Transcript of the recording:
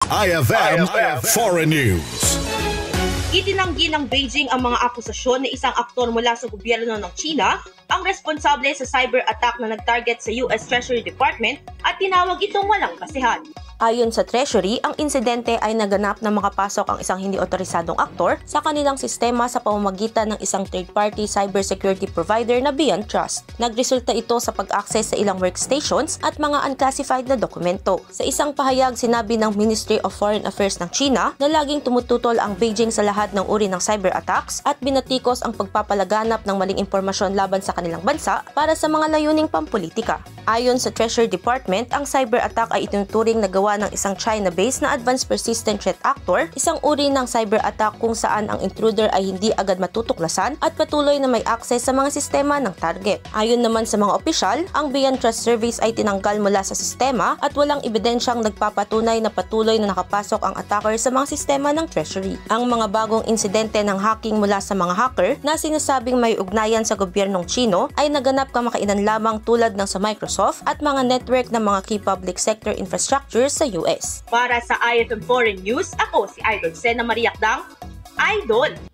IFM Foreign News. Itinanggi ng Beijing ang mga akusasyon na isang aktor mula sa gobyerno ng China ang responsable sa cyber attack na nag-target sa US Treasury Department at tinawag itong walang basehan. Ayon sa Treasury, ang insidente ay naganap na makapasok ang isang hindi otorisadong aktor sa kanilang sistema sa pamamagitan ng isang third-party cybersecurity provider na Beyond Trust. Nagresulta ito sa pag-access sa ilang workstations at mga unclassified na dokumento. Sa isang pahayag, sinabi ng Ministry of Foreign Affairs ng China na laging tumututol ang Beijing sa lahat ng uri ng cyber attacks at binatikos ang pagpapalaganap ng maling impormasyon laban sa kanilang bansa para sa mga layuning pampolitika. Ayon sa Treasury Department, ang cyber attack ay itinuturing na gawa ng isang China-based na Advanced Persistent Threat Actor, isang uri ng cyber attack kung saan ang intruder ay hindi agad matutuklasan at patuloy na may access sa mga sistema ng target. Ayon naman sa mga opisyal, ang Beyond Trust Service ay tinanggal mula sa sistema at walang ebidensyang nagpapatunay na patuloy na nakapasok ang attacker sa mga sistema ng Treasury. Ang mga bagong insidente ng hacking mula sa mga hacker na sinasabing may ugnayan sa gobyernong Chino ay naganap kamakailan lamang tulad ng sa Microsoft at mga network ng mga key public sector infrastructure sa US. Para sa IFM Foreign News, ako si Idol Sena Mariakdang, Idol!